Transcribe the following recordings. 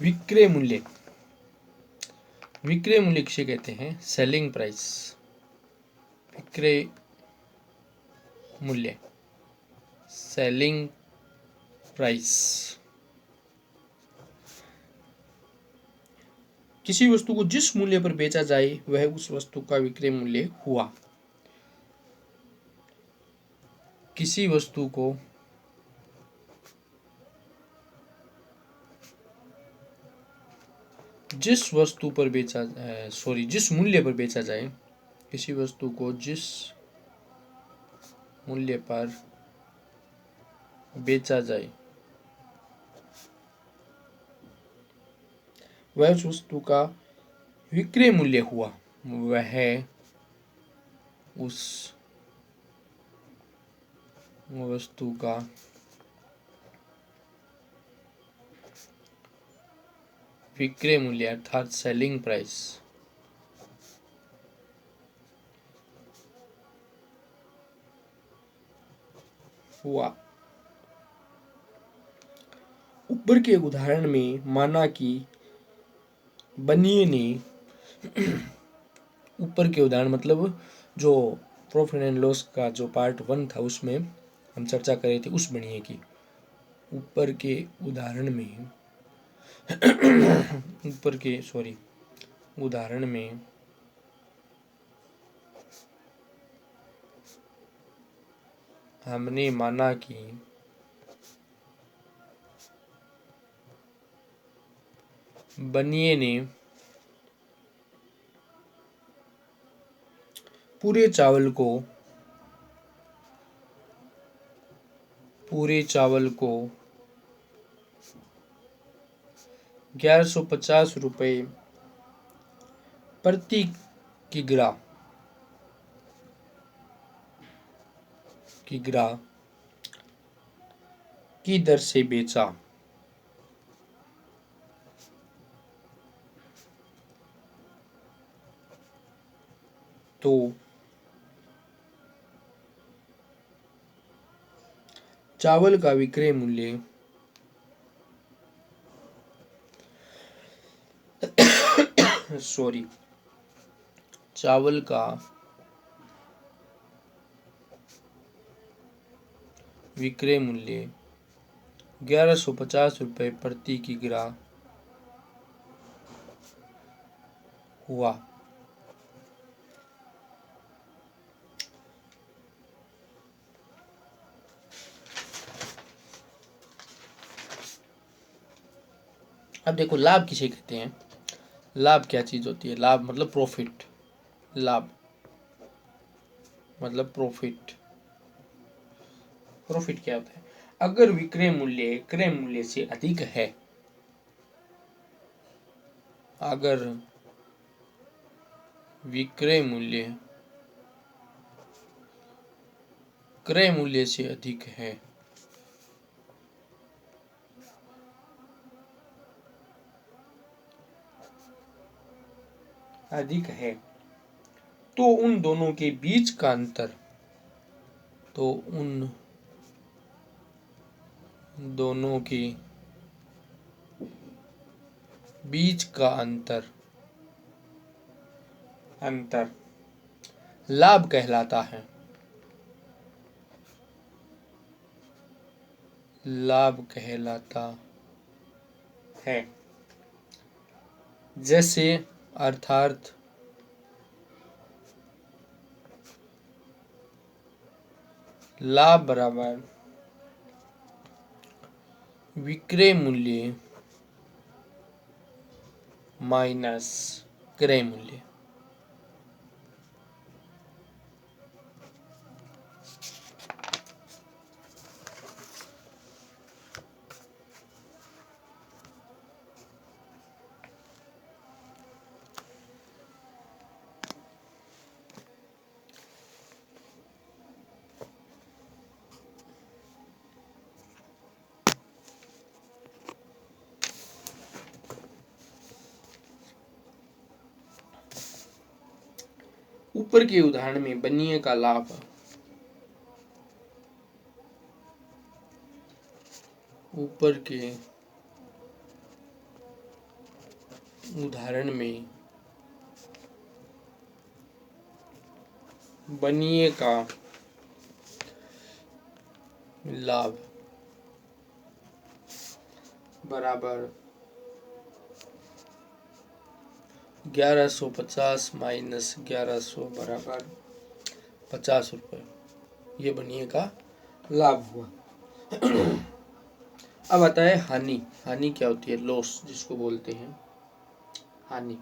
विक्रय मूल्य, विक्रय मूल्य किसे कहते हैं? Selling price. विक्रय मूल्य, सेलिंग प्राइस। किसी वस्तु को जिस मूल्य पर बेचा जाए वह उस वस्तु का विक्रय मूल्य हुआ। किसी वस्तु को जिस वस्तु पर बेचा जिस मूल्य पर बेचा जाए, किसी वस्तु को जिस मूल्य पर बेचा जाए वह उस वस्तु का विक्रय मूल्य हुआ। वह उस वस्तु का विक्रय मूल्य अर्थात सेलिंग प्राइस हुआ। ऊपर के उदाहरण में माना कि बनिए ने, ऊपर के उदाहरण मतलब जो प्रॉफिट एंड लॉस का जो पार्ट 1 था उसमें हम चर्चा कर रहे थे उस बनिए की। ऊपर के उदाहरण में उदाहरण में हमने माना कि बनिए ने पूरे चावल को 1150 रुपये प्रति किग्रा की दर से बेचा। तो चावल का विक्रय मूल्य चावल का विक्रय मूल्य 1150 रुपये प्रति किग्रा हुआ। अब देखो लाभ किसे कहते हैं? लाभ क्या चीज होती है? लाभ मतलब प्रॉफिट। लाभ मतलब प्रॉफिट। प्रॉफिट क्या होता है? अगर विक्रय मूल्य क्रय मूल्य से अधिक है, अगर विक्रय मूल्य क्रय मूल्य से अधिक है तो उन दोनों के बीच का अंतर लाभ कहलाता है। लाभ कहलाता है। जैसे अर्थात लाभ बराबर विक्रय मूल्य माइनस क्रय मूल्य। ऊपर के उदाहरण में बनिए का लाभ ऊपर के उदाहरण में बनिए का लाभ बराबर 1150 माइनस 1100 बराबर 50 रुपये। ये बनिए का लाभ हुआ। अब आता है हानि। हानि क्या होती है? लॉस जिसको बोलते हैं हानि।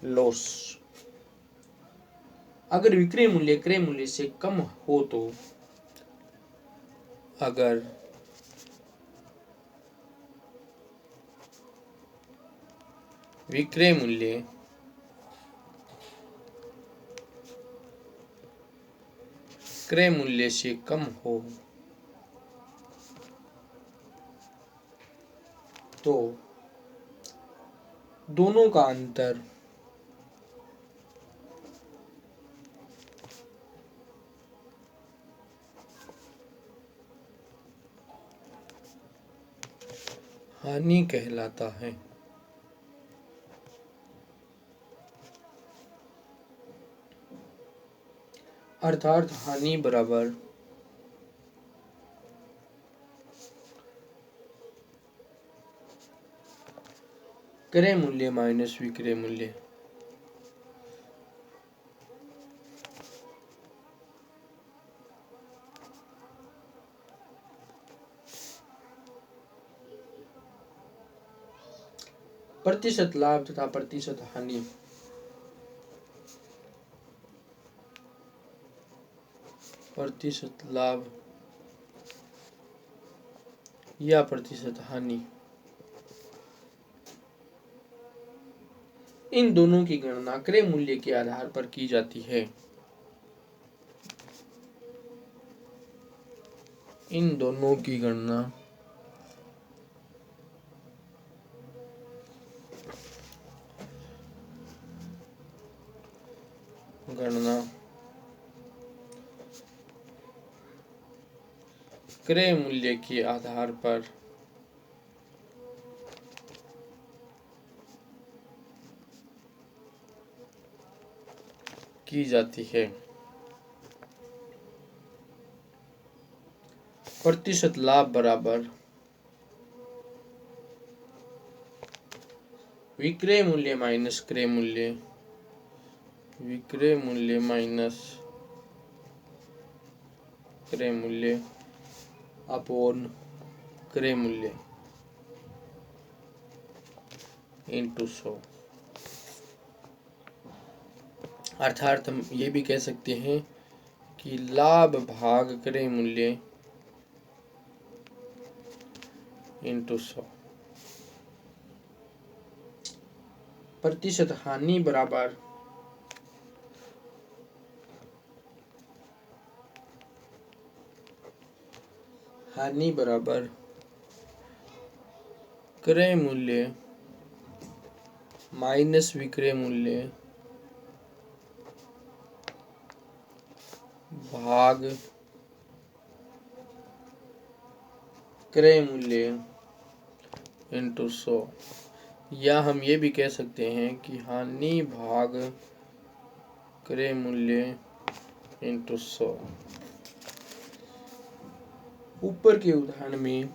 लॉस अगर विक्रय मूल्य क्रय मूल्य से कम हो तो अगर विक्रय मूल्य क्रय मूल्य से कम हो तो दोनों का अंतर हानि कहलाता है। अर्थात हानि बराबर क्रय मूल्य माइनस विक्रय मूल्य। प्रतिशत लाभ तथा प्रतिशत हानि। प्रतिशत लाभ या प्रतिशत हानि, इन दोनों की गणना क्रय मूल्य के आधार पर की जाती है। इन दोनों की गणना क्रय मूल्य के आधार पर की जाती है। प्रतिशत लाभ बराबर विक्रय मूल्य माइनस क्रय मूल्य। विक्रय मूल्य माइनस क्रय मूल्य अपॉन क्रय मूल्य इंटू 100। अर्थात हम ये भी कह सकते हैं कि लाभ भाग क्रय मूल्य इंटू 100। प्रतिशत हानि बराबर क्रय मूल्य माइनस विक्रय मूल्य भाग क्रय मूल्य इंटू 100। या हम ये भी कह सकते हैं कि हानि भाग क्रय मूल्य इंटू 100। ऊपर के उदाहरण में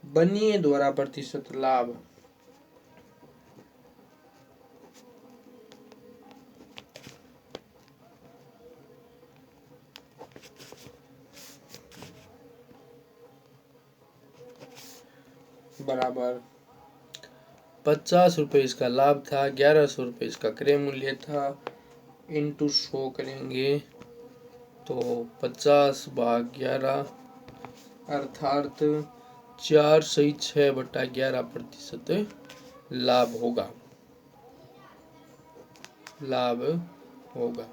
बनिए द्वारा प्रतिशत लाभ बराबर 50 रुपये इसका लाभ था, 1100 रुपये इसका क्रय मूल्य था, इंटू 100 करेंगे तो 50 भाग 11 अर्थात 4/6/11% लाभ होगा।